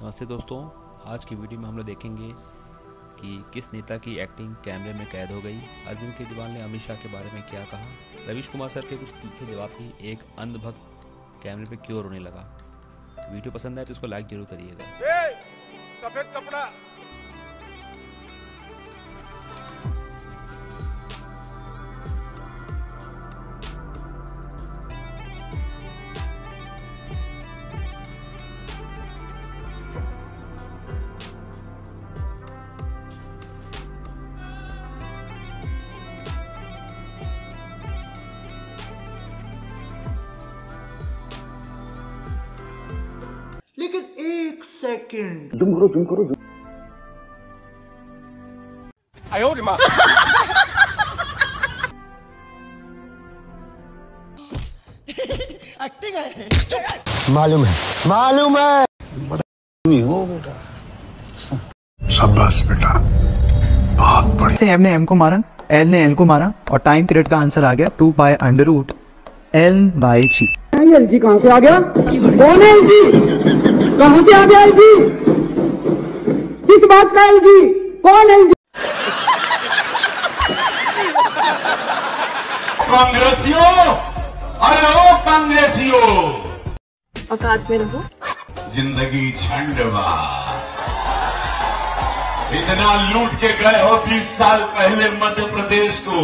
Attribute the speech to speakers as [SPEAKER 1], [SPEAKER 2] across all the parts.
[SPEAKER 1] नमस्ते दोस्तों, आज की वीडियो में हम लोग देखेंगे कि किस नेता की एक्टिंग कैमरे में कैद हो गई। अरविंद केजरीवाल ने अमित शाह के बारे में क्या कहा, रवीश कुमार सर के कुछ तीखे जवाब थी, एक अंधभक्त कैमरे पे क्यों रोने लगा। वीडियो पसंद आए तो इसको लाइक जरूर करिएगा।
[SPEAKER 2] सफेद कपड़ा
[SPEAKER 3] लेकिन एक सेकंड
[SPEAKER 4] जुम करो
[SPEAKER 2] आयो रे माँ।
[SPEAKER 3] एक्टिंग है।
[SPEAKER 4] मालूम है नहीं हो बेटा।
[SPEAKER 5] शाबाश बेटा, बहुत बढ़िया।
[SPEAKER 6] से एम ने एम को मारा, एल ने एल को मारा और टाइम पीरियड का आंसर आ गया 2/√L/G।
[SPEAKER 7] एल जी कहाँ से आ गया? कौन है एल जी? कहाँ से आ गया एल जी? किस बात का एल जी? कौन एल जी?
[SPEAKER 8] कांग्रेसियों, अरे ओ कांग्रेसियों,
[SPEAKER 9] औकात में रहो।
[SPEAKER 8] जिंदगी झंडवा, इतना लूट के गए हो 20 साल पहले मध्य प्रदेश को,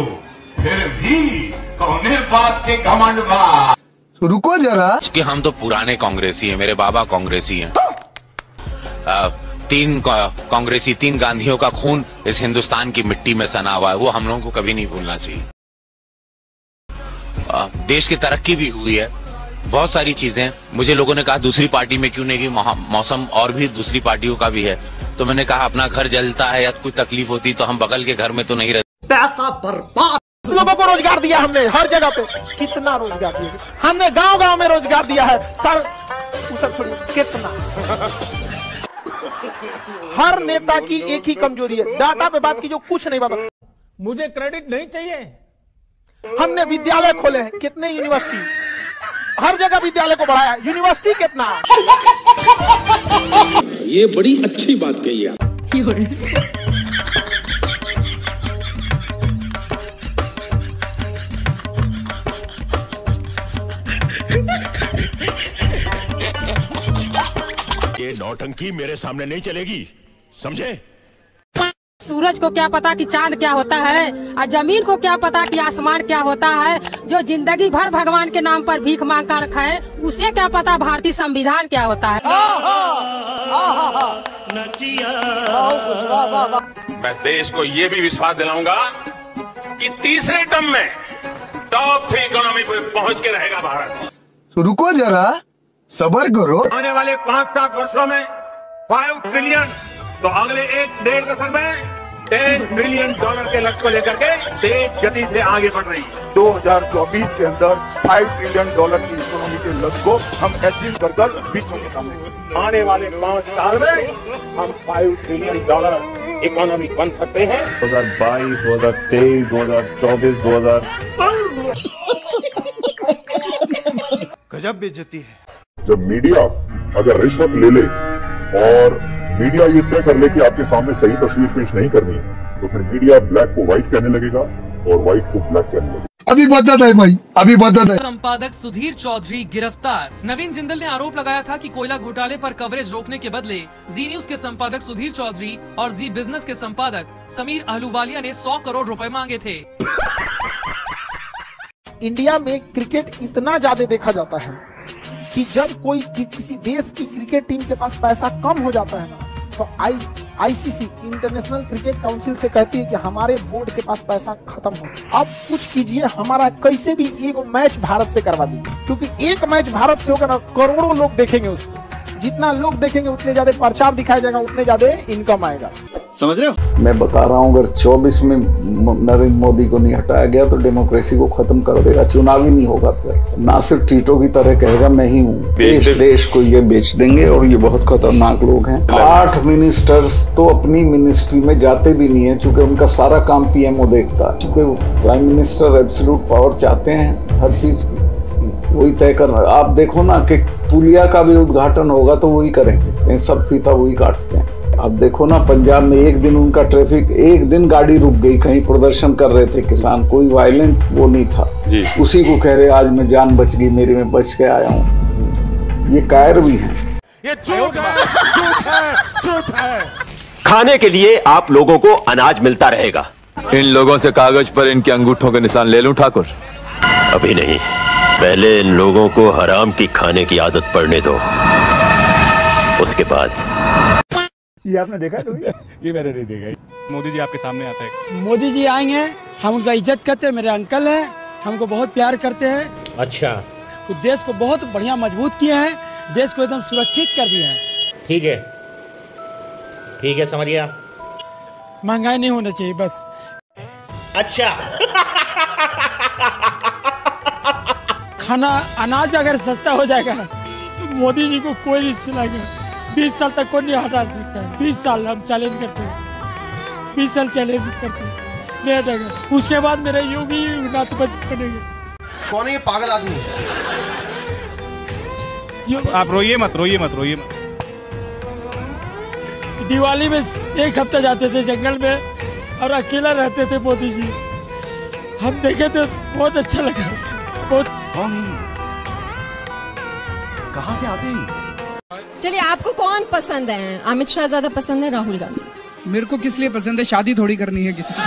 [SPEAKER 8] फिर भी कौने बात के घमंड बा।
[SPEAKER 4] रुको जरा,
[SPEAKER 10] कि हम तो पुराने कांग्रेसी हैं, मेरे बाबा कांग्रेसी हैं। 3 कांग्रेसी, 3 गांधियों का खून इस हिंदुस्तान की मिट्टी में सना हुआ है, वो हम लोगों को कभी नहीं भूलना चाहिए। देश की तरक्की भी हुई है, बहुत सारी चीजें। मुझे लोगों ने कहा दूसरी पार्टी में क्यों नहीं कि मौसम और भी दूसरी पार्टियों का भी है, तो मैंने कहा अपना घर जलता है या कोई तकलीफ होती तो हम बगल के घर में तो नहीं रहते।
[SPEAKER 3] पैसा बर्बाद।
[SPEAKER 2] लोगों को रोजगार दिया हमने हर जगह पे, कितना रोजगार दिया हमने, गांव-गांव में रोजगार दिया है सर। सब छोड़िए, कितना। हर नेता की एक ही कमजोरी है, डाटा पे बात की जो कुछ नहीं बता। मुझे क्रेडिट नहीं चाहिए। हमने विद्यालय खोले हैं, कितने यूनिवर्सिटी, हर जगह विद्यालय को बढ़ाया, यूनिवर्सिटी कितना।
[SPEAKER 5] ये बड़ी अच्छी बात कही आप।
[SPEAKER 11] ये नौटंकी मेरे सामने नहीं चलेगी, समझे?
[SPEAKER 9] सूरज को क्या पता कि चांद क्या होता है, और जमीन को क्या पता कि आसमान क्या होता है। जो जिंदगी भर भगवान के नाम पर भीख मांग कर खाए, उसे क्या पता भारतीय संविधान क्या होता है।
[SPEAKER 11] मैं देश को ये भी विश्वास दिलाऊंगा कि तीसरे टर्म में टॉप 3 इकोनॉमी पे पहुंच के रहेगा भारत।
[SPEAKER 4] रुको जरा, सब्र करो।
[SPEAKER 11] आने वाले 5-7 वर्षों में 5 ट्रिलियन, तो अगले 1-1.5 दशक में $10 ट्रिलियन के लक्ष्य को लेकर के तेज गति से आगे बढ़ रही है।
[SPEAKER 2] 2024 के अंदर $5 ट्रिलियन की इकोनॉमी के लक्ष्य को हम अचीव कर विश्व के सामने
[SPEAKER 11] आने वाले 5 साल में हम $5 ट्रिलियन इकोनॉमी बन सकते हैं।
[SPEAKER 8] 2022, 2023, 2024, 2000
[SPEAKER 2] गजब बेइज्जती है।
[SPEAKER 5] जब मीडिया अगर रिश्वत ले ले और मीडिया ये तय कर ले कि आपके सामने सही तस्वीर पेश नहीं करनी है, तो फिर मीडिया ब्लैक को व्हाइट कहने लगेगा और व्हाइट को ब्लैक कहने लगेगा।
[SPEAKER 4] अभी बदत है भाई, अभी बदत है।
[SPEAKER 12] संपादक सुधीर चौधरी गिरफ्तार। नवीन जिंदल ने आरोप लगाया था कि कोयला घोटाले पर कवरेज रोकने के बदले जी न्यूज के संपादक सुधीर चौधरी और जी बिजनेस के संपादक समीर अहलूवालिया ने 100 करोड़ रुपए मांगे थे।
[SPEAKER 2] इंडिया में क्रिकेट इतना ज्यादा देखा जाता है कि जब कोई किसी देश की क्रिकेट टीम के पास पैसा कम हो जाता है ना, तो आईसीसी इंटरनेशनल क्रिकेट काउंसिल से कहती है कि हमारे बोर्ड के पास पैसा खत्म हो। अब कुछ कीजिए, हमारा कैसे भी एक मैच भारत से करवा दीजिए, क्योंकि एक मैच भारत से होगा ना, करोड़ों लोग देखेंगे उसको। जितना लोग देखेंगे उतने ज्यादा प्रचार दिखाया जाएगा, उतने ज्यादा इनकम आएगा।
[SPEAKER 4] समझ रहे हो?
[SPEAKER 13] मैं बता रहा हूँ, अगर 24 में नरेंद्र मोदी को नहीं हटाया गया तो डेमोक्रेसी को खत्म कर देगा, चुनाव ही नहीं होगा। फिर ना सिर्फ टीटो की तरह कहेगा मैं ही हूँ, देश को ये बेच देंगे। और ये बहुत खतरनाक लोग हैं। 8 मिनिस्टर्स तो अपनी मिनिस्ट्री में जाते भी नहीं है, चूंकि उनका सारा काम पीएमओ देखता है। चूंकि प्राइम मिनिस्टर एब्सोल्यूट पावर चाहते हैं हर चीज की, वही तय कर रहा है। आप देखो ना कि पुलिया का भी उद्घाटन होगा तो वही करेंगे, सब फीता वही काटते हैं। अब देखो ना, पंजाब में एक दिन उनका ट्रैफिक, एक दिन गाड़ी रुक गई, कहीं प्रदर्शन कर रहे थे किसान, कोई वायलेंट वो नहीं था जी। उसी को कह रहे आज मैं जान बच गई मेरी, में बच के आया हूँ। ये कायर भी हैं।
[SPEAKER 11] ये झूठ है, झूठ है, झूठ है।
[SPEAKER 14] खाने के लिए आप लोगों को अनाज मिलता रहेगा।
[SPEAKER 15] इन लोगों से कागज पर इनके अंगूठों के निशान ले लूं ठाकुर?
[SPEAKER 14] अभी नहीं, पहले इन लोगों को हराम की खाने की आदत पड़ने दो, उसके बाद।
[SPEAKER 16] ये आपने देखा
[SPEAKER 11] ये मैंने नहीं देखा। मोदी जी आपके सामने आता है।
[SPEAKER 7] मोदी जी आएंगे, हम उनका इज्जत करते हैं, मेरे अंकल हैं, हमको बहुत प्यार करते हैं।
[SPEAKER 14] अच्छा,
[SPEAKER 7] वो देश को बहुत बढ़िया मजबूत किए हैं, देश को एकदम सुरक्षित कर दिए हैं।
[SPEAKER 14] ठीक है, ठीक है, समझ गया।
[SPEAKER 7] महंगाई नहीं होना चाहिए बस।
[SPEAKER 14] अच्छा
[SPEAKER 7] खाना अनाज अगर सस्ता हो जाएगा तो मोदी जी को कोई नहीं सुनाएगा। 20 साल तक कोई नहीं हटा सकता है। 20 साल हम चैलेंज करते हैं, 20 साल चैलेंज करते हैं, नहीं हटेगा। उसके बाद मेरा योगी नाथपति बनेगा।
[SPEAKER 3] कौन है ये पागल आदमी?
[SPEAKER 11] आप रोइए मत, रोइए मत, रोइए मत।
[SPEAKER 7] दिवाली में एक हफ्ता जाते थे जंगल में और अकेला रहते थे मोदी जी, हम देखे तो बहुत अच्छा लगा। बहुत
[SPEAKER 6] कहाँ से आते हैं?
[SPEAKER 9] चलिए, आपको कौन पसंद है? अमित शाह ज्यादा पसंद है, राहुल गांधी?
[SPEAKER 7] मेरे को किस लिए पसंद है? शादी थोड़ी करनी है किसी से।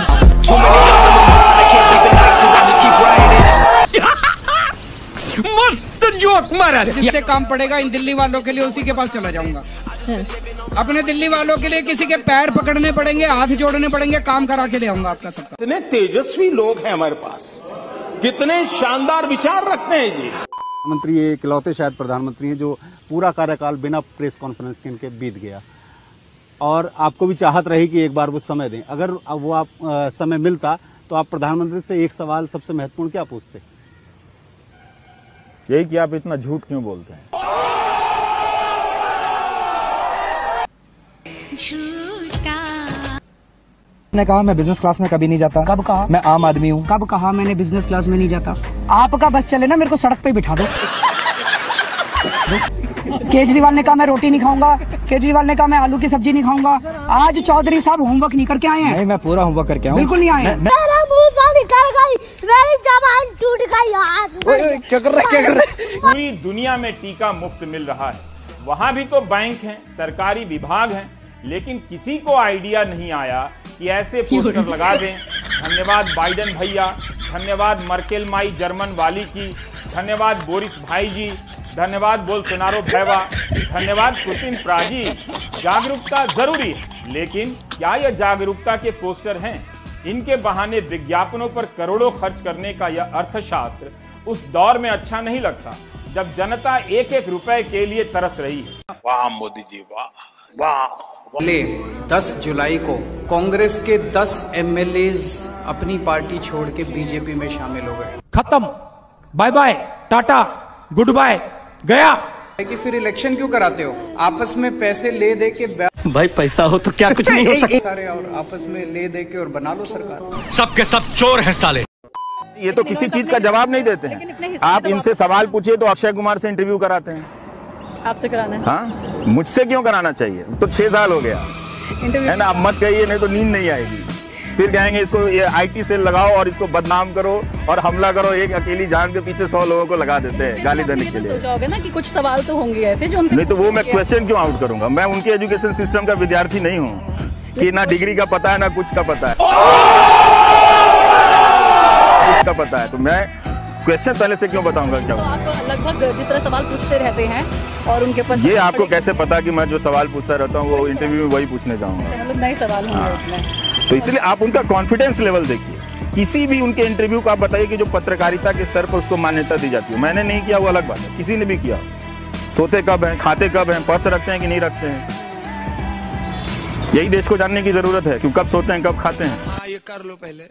[SPEAKER 12] मस्त जोक मारा। जिससे काम पड़ेगा इन दिल्ली वालों के लिए, उसी के पास चला जाऊंगा। अपने दिल्ली वालों के लिए किसी के पैर पकड़ने पड़ेंगे, हाथ जोड़ने पड़ेंगे, काम करा के ले आऊंगा आपका सबका।
[SPEAKER 11] कितने तेजस्वी लोग हैं हमारे पास, कितने शानदार विचार रखते हैं जी।
[SPEAKER 16] प्रधानमंत्री ये इकलौते शायद प्रधानमंत्री हैं जो पूरा कार्यकाल बिना प्रेस कॉन्फ्रेंस के इनके बीत गया, और आपको भी चाहत रही कि एक बार वो समय दें। अगर वो आप समय मिलता तो आप प्रधानमंत्री से एक सवाल सबसे महत्वपूर्ण क्या पूछते?
[SPEAKER 11] यही कि आप इतना झूठ क्यों बोलते हैं?
[SPEAKER 6] ने कहा मैं बिजनेस क्लास में कभी नहीं जाता।
[SPEAKER 7] कब कहा?
[SPEAKER 6] मैं आम आदमी हूँ।
[SPEAKER 7] कब कहा मैंने बिजनेस क्लास में नहीं जाता? आपका बस चले ना, मेरे को सड़क पे बिठा दो। केजरीवाल ने कहा मैं रोटी नहीं खाऊंगा, केजरीवाल ने कहा मैं आलू की सब्जी नहीं खाऊंगा। आज चौधरी साहब होमवर्क नहीं करके आए हैं।
[SPEAKER 6] नहीं, मैं पूरा होमवर्क करके आया हूँ।
[SPEAKER 7] बिल्कुल नहीं आए।
[SPEAKER 17] मेरा मुंह से निकल गई, मेरी जबान टूट गई यार।
[SPEAKER 6] क्या कर रहा है?
[SPEAKER 11] पूरी दुनिया में टीका मुफ्त मिल रहा है, वहाँ भी तो बैंक हैं, सरकारी विभाग हैं, लेकिन किसी को आइडिया नहीं आया कि ऐसे पोस्टर लगा दें। धन्यवाद बाइडेन भैया, धन्यवाद मर्केल माई जर्मन वाली की, धन्यवाद बोरिस भाई जी, धन्यवाद बोल्सोनारो भैया, धन्यवाद पुतिन प्राजी। जागरूकता जरूरी है, लेकिन क्या यह जागरूकता के पोस्टर हैं? इनके बहाने विज्ञापनों पर करोड़ों खर्च करने का यह अर्थशास्त्र उस दौर में अच्छा नहीं लगता जब जनता एक एक रुपए के लिए तरस रही है।
[SPEAKER 10] वाह मोदी जी, वाह वाह।
[SPEAKER 7] 10 जुलाई को कांग्रेस के 10 एमएलएज अपनी पार्टी छोड़ के बीजेपी में शामिल हो गए।
[SPEAKER 16] खत्म, bye bye, tata, goodbye, गया।
[SPEAKER 7] कि फिर इलेक्शन क्यों कराते हो? आपस में पैसे ले दे के
[SPEAKER 6] भाई पैसा हो तो क्या कुछ नहीं हो सकता
[SPEAKER 7] सारे, और आपस में ले दे के और बना लो सरकार।
[SPEAKER 15] सबके सब चोर हैं साले।
[SPEAKER 11] ये तो किसी चीज का जवाब नहीं देते हैं। आप इनसे सवाल पूछिए तो अक्षय कुमार से इंटरव्यू कराते हैं।
[SPEAKER 9] आपसे कराना है?
[SPEAKER 11] हाँ, मुझसे क्यों कराना चाहिए? तो 6 साल हो गया है ना। आप मत कहिए, नहीं तो नींद नहीं आएगी। फिर कहेंगे इसको ये IT सेल लगाओ और इसको बदनाम करो और हमला करो। एक अकेली जान के पीछे 100 लोगों को लगा देते हैं गाली देने के लिए।
[SPEAKER 9] सोचा होगा ना कि कुछ सवाल तो होंगे ऐसे जो उनसे
[SPEAKER 11] नहीं तो वो मैं क्वेश्चन क्यों आउट करूंगा? मैं उनके एजुकेशन सिस्टम का विद्यार्थी नहीं हूँ कि ना डिग्री का पता है ना कुछ का पता है, कुछ का पता है। तो मैं क्वेश्चन पहले से क्यों बताऊंगा? क्या
[SPEAKER 9] आप लगभग जिस तरह सवाल पूछते रहते हैं और उनके ऊपर
[SPEAKER 11] ये आपको कैसे पता कि मैं जो सवाल पूछता रहता हूँ वो इंटरव्यू में वही पूछने जाऊंगा?
[SPEAKER 9] मतलब नए सवाल होंगे उसमें।
[SPEAKER 11] तो इसलिए आप उनका कॉन्फिडेंस लेवल देखिए। किसी भी उनके इंटरव्यू को आप बताइए कि जो पत्रकारिता के स्तर पर उसको मान्यता दी जाती है। मैंने नहीं किया वो अलग बात है, किसी ने भी किया। सोते कब हैं, खाते कब हैं, पर्स रखते हैं कि नहीं रखते हैं, यही देश को जानने की जरूरत है कि कब सोते हैं कब खाते हैं।
[SPEAKER 15] ये कर लो पहले।